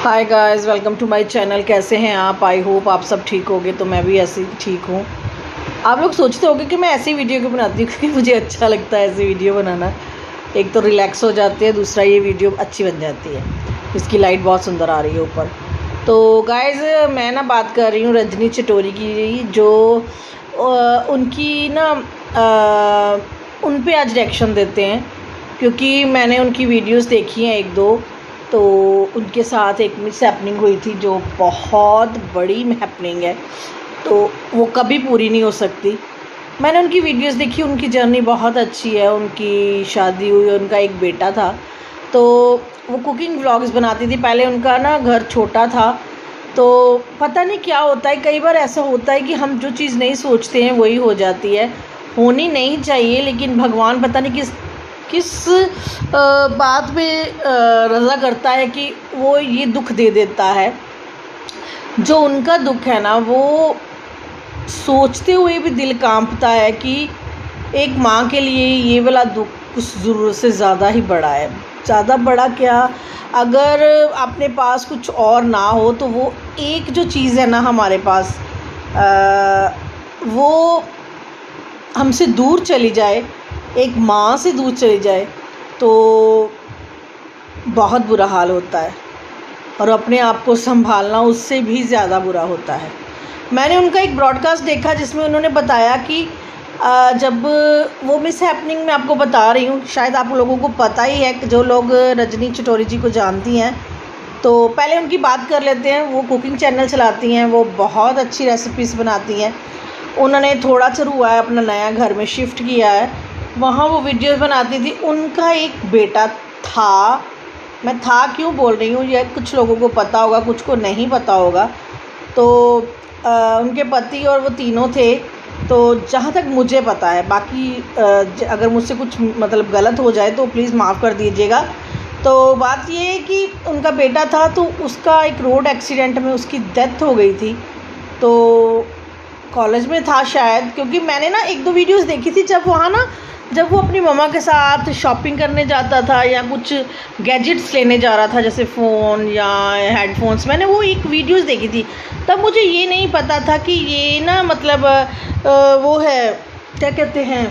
Hi guys, welcome to my channel. कैसे हैं आप? आई होप आप सब ठीक होगे। तो मैं भी ऐसे ही ठीक हूँ। आप लोग सोचते होंगे कि मैं ऐसी वीडियो क्यों बनाती हूँ, क्योंकि मुझे अच्छा लगता है ऐसी वीडियो बनाना। एक तो रिलैक्स हो जाते हैं, दूसरा ये वीडियो अच्छी बन जाती है। इसकी लाइट बहुत सुंदर आ रही है ऊपर। तो गाइस, मैं ना बात कर रही हूँ रजनी चटोरी की, जो उनकी ना उन पे आज रिएक्शन देते हैं, क्योंकि मैंने उनकी वीडियोस देखी हैं एक दो। तो उनके साथ एक मिस हैपनिंग हुई थी जो बहुत बड़ी हैपनिंग है, तो वो कभी पूरी नहीं हो सकती। मैंने उनकी वीडियोस देखी, उनकी जर्नी बहुत अच्छी है। उनकी शादी हुई, उनका एक बेटा था। तो वो कुकिंग व्लॉग्स बनाती थी। पहले उनका ना घर छोटा था, तो पता नहीं क्या होता है, कई बार ऐसा होता है कि हम जो चीज़ नहीं सोचते हैं वही हो जाती है। होनी नहीं चाहिए, लेकिन भगवान पता नहीं किस किस बात में रज़ा करता है कि वो ये दुख दे देता है। जो उनका दुख है ना, वो सोचते हुए भी दिल कांपता है कि एक माँ के लिए ये वाला दुख कुछ ज़रूरत से ज़्यादा ही बड़ा है। ज़्यादा बड़ा क्या, अगर अपने पास कुछ और ना हो तो वो एक जो चीज़ है ना हमारे पास, वो हमसे दूर चली जाए, एक माँ से दूर चली जाए, तो बहुत बुरा हाल होता है। और अपने आप को संभालना उससे भी ज़्यादा बुरा होता है। मैंने उनका एक ब्रॉडकास्ट देखा जिसमें उन्होंने बताया कि जब वो मिस हैपनिंग में आपको बता रही हूँ, शायद आप लोगों को पता ही है कि जो लोग रजनी चटोरी जी को जानती हैं। तो पहले उनकी बात कर लेते हैं। वो कुकिंग चैनल चलाती हैं, वो बहुत अच्छी रेसिपीज़ बनाती हैं। उन्होंने थोड़ा सा हुआ है अपना नया घर में शिफ्ट किया है, वहाँ वो वीडियोस बनाती थी। उनका एक बेटा था, मैं था क्यों बोल रही हूँ, ये कुछ लोगों को पता होगा, कुछ को नहीं पता होगा। तो उनके पति और वो तीनों थे। तो जहाँ तक मुझे पता है, बाकी अगर मुझसे कुछ मतलब गलत हो जाए तो प्लीज़ माफ़ कर दीजिएगा। तो बात ये है कि उनका बेटा था, तो उसका एक रोड एक्सीडेंट में उसकी डेथ हो गई थी। तो कॉलेज में था शायद, क्योंकि मैंने ना एक दो वीडियोस देखी थी जब वो अपनी मम्मा के साथ शॉपिंग करने जाता था या कुछ गैजेट्स लेने जा रहा था, जैसे फ़ोन या हेडफोन्स। मैंने वो एक वीडियोस देखी थी। तब मुझे ये नहीं पता था कि ये ना मतलब वो है, क्या कहते हैं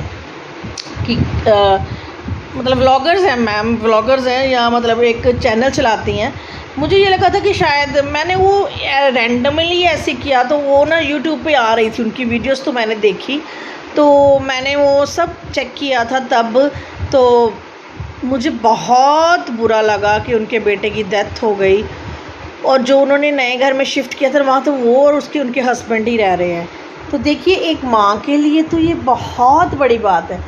कि मतलब व्लॉगर्स हैं, मैम व्लॉगर्स हैं, या मतलब एक चैनल चलाती हैं। मुझे ये लगा था कि शायद मैंने वो रैंडमली ऐसे किया, तो वो ना यूट्यूब पे आ रही थी उनकी वीडियोस, तो मैंने देखी। तो मैंने वो सब चेक किया था तब। तो मुझे बहुत बुरा लगा कि उनके बेटे की डेथ हो गई, और जो उन्होंने नए घर में शिफ्ट किया था वहाँ तो वो और उनके हस्बैंड ही रह रहे हैं। तो देखिए, एक माँ के लिए तो ये बहुत बड़ी बात है।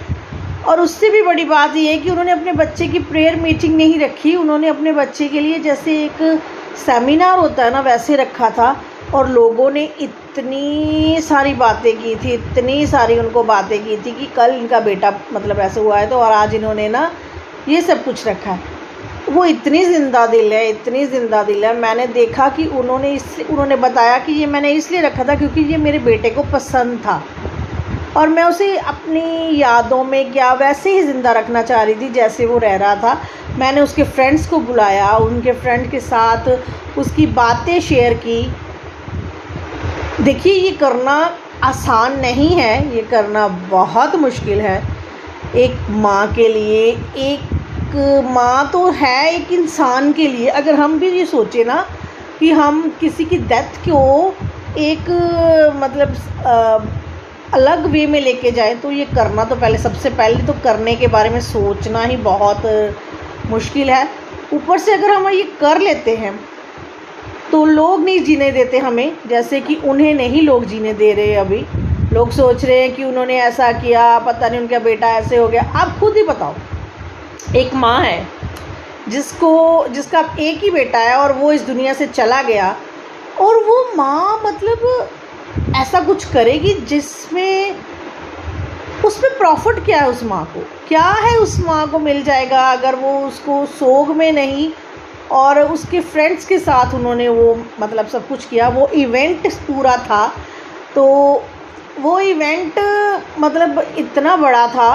और उससे भी बड़ी बात ये है कि उन्होंने अपने बच्चे की प्रेयर मीटिंग नहीं रखी, उन्होंने अपने बच्चे के लिए जैसे एक सेमिनार होता है ना, वैसे रखा था। और लोगों ने इतनी सारी बातें की थी, इतनी सारी उनको बातें की थी कि कल इनका बेटा मतलब ऐसे हुआ है, तो और आज इन्होंने ना ये सब कुछ रखा है। वो इतनी ज़िंदा दिल है, इतनी ज़िंदा दिल है। मैंने देखा कि उन्होंने बताया कि ये मैंने इसलिए रखा था क्योंकि ये मेरे बेटे को पसंद था, और मैं उसे अपनी यादों में क्या वैसे ही ज़िंदा रखना चाह रही थी जैसे वो रह रहा था। मैंने उसके फ्रेंड्स को बुलाया, उनके फ्रेंड के साथ उसकी बातें शेयर की। देखिए, ये करना आसान नहीं है, ये करना बहुत मुश्किल है एक माँ के लिए। एक माँ तो है एक इंसान के लिए। अगर हम भी ये सोचे ना कि हम किसी की डेथ को एक मतलब अलग वे में लेके जाए, तो ये करना तो सबसे पहले तो करने के बारे में सोचना ही बहुत मुश्किल है। ऊपर से अगर हम ये कर लेते हैं तो लोग नहीं जीने देते हमें, जैसे कि उन्हें नहीं लोग जीने दे रहे। अभी लोग सोच रहे हैं कि उन्होंने ऐसा किया, पता नहीं उनका बेटा ऐसे हो गया। आप खुद ही बताओ, एक माँ है जिसका एक ही बेटा है और वो इस दुनिया से चला गया, और वो माँ मतलब ऐसा कुछ करेगी जिसमें उसमें प्रॉफिट क्या है? उस माँ को क्या है? उस माँ को मिल जाएगा अगर वो उसको सोग में नहीं, और उसके फ्रेंड्स के साथ उन्होंने वो मतलब सब कुछ किया। वो इवेंट पूरा था, तो वो इवेंट मतलब इतना बड़ा था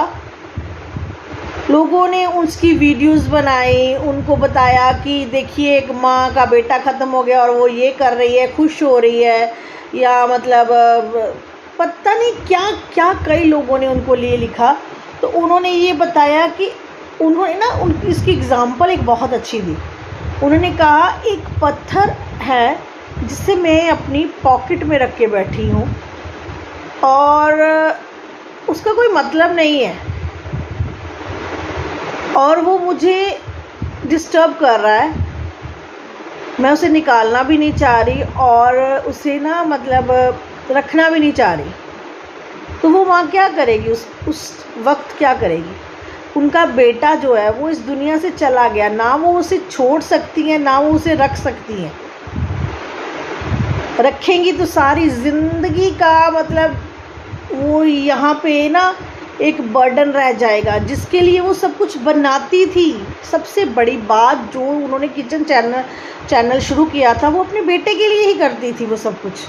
लोगों ने उसकी वीडियोस बनाई, उनको बताया कि देखिए एक माँ का बेटा ख़त्म हो गया और वो ये कर रही है, खुश हो रही है, या मतलब पता नहीं क्या क्या कई लोगों ने उनको लिए लिखा। तो उन्होंने ये बताया कि उन्होंने ना उनकी इसकी एग्ज़ाम्पल एक बहुत अच्छी दी। उन्होंने कहा एक पत्थर है जिसे मैं अपनी पॉकेट में रख के बैठी हूँ और उसका कोई मतलब नहीं है और वो मुझे डिस्टर्ब कर रहा है, मैं उसे निकालना भी नहीं चाह रही और उसे ना मतलब रखना भी नहीं चाह रही। तो वो माँ क्या करेगी उस वक्त, क्या करेगी? उनका बेटा जो है वो इस दुनिया से चला गया, ना वो उसे छोड़ सकती हैं ना वो उसे रख सकती हैं। रखेंगी तो सारी ज़िंदगी का मतलब वो यहाँ पे ना एक बर्डन रह जाएगा, जिसके लिए वो सब कुछ बनाती थी। सबसे बड़ी बात, जो उन्होंने किचन चैनल शुरू किया था वो अपने बेटे के लिए ही करती थी वो सब कुछ,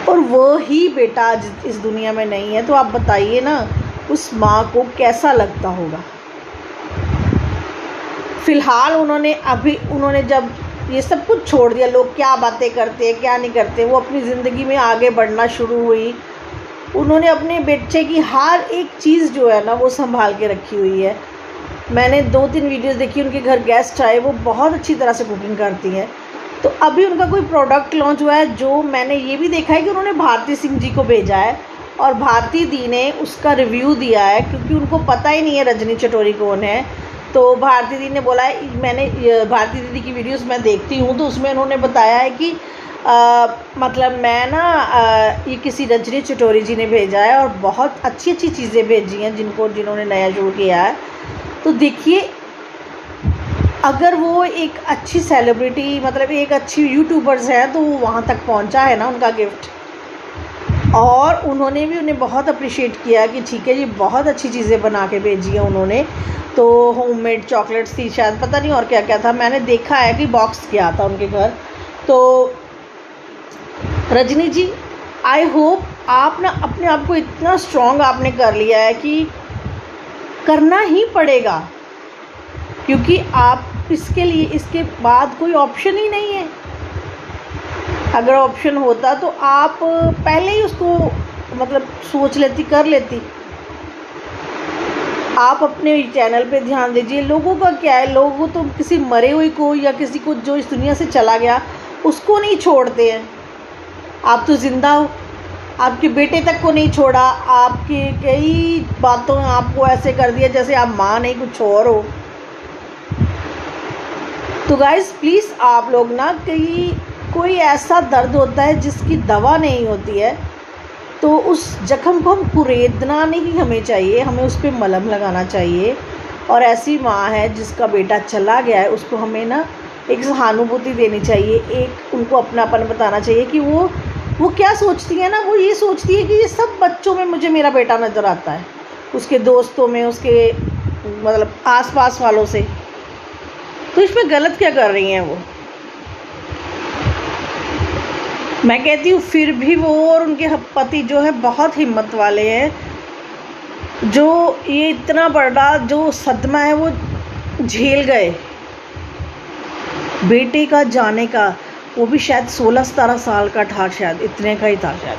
और वो ही बेटा आज इस दुनिया में नहीं है। तो आप बताइए ना उस माँ को कैसा लगता होगा। फ़िलहाल उन्होंने जब ये सब कुछ छोड़ दिया, लोग क्या बातें करते हैं क्या नहीं करते, वो अपनी ज़िंदगी में आगे बढ़ना शुरू हुई। उन्होंने अपने बच्चे की हर एक चीज़ जो है ना वो संभाल के रखी हुई है। मैंने 2-3 वीडियोस देखी, उनके घर गेस्ट आए, वो बहुत अच्छी तरह से कुकिंग करती हैं। तो अभी उनका कोई प्रोडक्ट लॉन्च हुआ है, जो मैंने ये भी देखा है कि उन्होंने भारती सिंह जी को भेजा है और भारती दी ने उसका रिव्यू दिया है, क्योंकि उनको पता ही नहीं है रजनी चटोरी कौन है। तो भारती दी ने बोला है, मैंने भारती दीदी की वीडियोस मैं देखती हूँ तो उसमें उन्होंने बताया है कि मतलब मैं ना ये किसी रजनी चटोरी जी ने भेजा है और बहुत अच्छी अच्छी चीज़ें भेजी हैं जिन्होंने नया शुरू किया है। तो देखिए, अगर वो एक अच्छी सेलिब्रिटी मतलब एक अच्छी यूट्यूबर्स है तो वो वहाँ तक पहुँचा है ना उनका गिफ्ट, और उन्होंने भी उन्हें बहुत अप्रिशिएट किया कि ठीक है जी, बहुत अच्छी चीज़ें बना के भेजी हैं उन्होंने। तो होममेड चॉकलेट्स थी शायद, पता नहीं और क्या क्या था, मैंने देखा है कि बॉक्स किया था उनके घर। तो रजनी जी, आई होप आप ना अपने आप को इतना स्ट्रॉन्ग आपने कर लिया है कि करना ही पड़ेगा, क्योंकि आप इसके बाद कोई ऑप्शन ही नहीं है। अगर ऑप्शन होता तो आप पहले ही उसको मतलब सोच लेती, कर लेती। आप अपने चैनल पे ध्यान दीजिए। लोगों का क्या है, लोग तो किसी मरे हुए को या किसी को जो इस दुनिया से चला गया उसको नहीं छोड़ते हैं। आप तो ज़िंदा हो, आपके बेटे तक को नहीं छोड़ा, आपकी कई बातों आपको ऐसे कर दिया जैसे आप माँ नहीं कुछ और हो। तो गाइस प्लीज़, आप लोग ना कोई ऐसा दर्द होता है जिसकी दवा नहीं होती है, तो उस जख्म को हम कुरेदना नहीं हमें चाहिए, हमें उस पर मलहम लगाना चाहिए। और ऐसी माँ है जिसका बेटा चला गया है, उसको हमें ना एक सहानुभूति देनी चाहिए, एक उनको अपनापन बताना चाहिए कि वो क्या सोचती है ना। वो ये सोचती है कि ये सब बच्चों में मुझे मेरा बेटा नज़र आता है, उसके दोस्तों में, उसके मतलब आसपास वालों से। तो इसमें गलत क्या कर रही हैं वो? मैं कहती हूँ फिर भी वो और उनके पति जो है बहुत हिम्मत वाले हैं, जो ये इतना बड़ा जो सदमा है वो झेल गए। बेटे का जाने का, वो भी शायद 16-17 साल का था, शायद इतने का ही था शायद।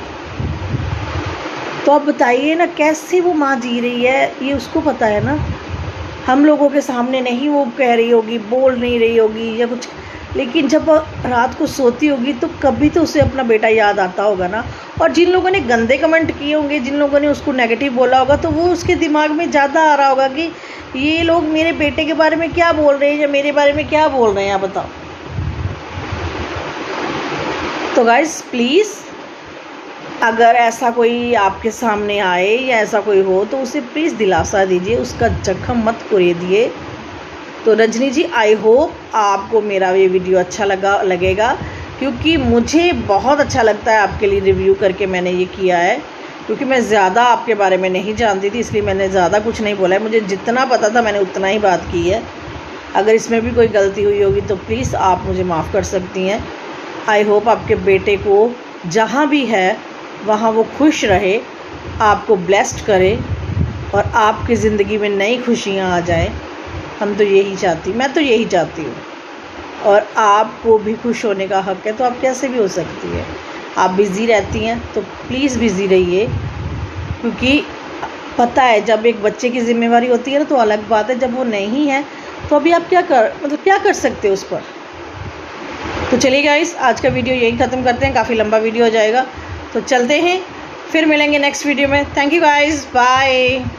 तो आप बताइए ना कैसे वो माँ जी रही है, ये उसको पता है ना। हम लोगों के सामने नहीं वो कह रही होगी, बोल नहीं रही होगी या कुछ, लेकिन जब रात को सोती होगी तो कभी तो उसे अपना बेटा याद आता होगा ना। और जिन लोगों ने गंदे कमेंट किए होंगे, जिन लोगों ने उसको नेगेटिव बोला होगा, तो वो उसके दिमाग में ज़्यादा आ रहा होगा कि ये लोग मेरे बेटे के बारे में क्या बोल रहे हैं या मेरे बारे में क्या बोल रहे हैं, आप बताओ। तो गाइस प्लीज़, अगर ऐसा कोई आपके सामने आए या ऐसा कोई हो तो उसे प्लीज़ दिलासा दीजिए, उसका जख्म मत कुरेदिए। तो रजनी जी, आई होप आपको मेरा ये वीडियो अच्छा लगेगा, क्योंकि मुझे बहुत अच्छा लगता है आपके लिए रिव्यू करके मैंने ये किया है, क्योंकि मैं ज़्यादा आपके बारे में नहीं जानती थी, इसलिए मैंने ज़्यादा कुछ नहीं बोला है। मुझे जितना पता था मैंने उतना ही बात की है। अगर इसमें भी कोई गलती हुई होगी तो प्लीज़ आप मुझे माफ़ कर सकती हैं। आई होप आपके बेटे को जहाँ भी है वहाँ वो खुश रहे, आपको ब्लेस्ड करे, और आपकी ज़िंदगी में नई खुशियाँ आ जाएं। मैं तो यही चाहती हूँ। और आपको भी खुश होने का हक़ है, तो आप कैसे भी हो सकती है। आप बिज़ी रहती हैं तो प्लीज़ बिज़ी रहिए, क्योंकि पता है जब एक बच्चे की ज़िम्मेवारी होती है ना तो अलग बात है, जब वो नहीं है तो अभी आप क्या कर सकते हो उस पर। तो चलिए गाइस, आज का वीडियो यहीं ख़त्म करते हैं, काफ़ी लंबा वीडियो हो जाएगा। तो चलते हैं, फिर मिलेंगे नेक्स्ट वीडियो में। Thank you guys, bye.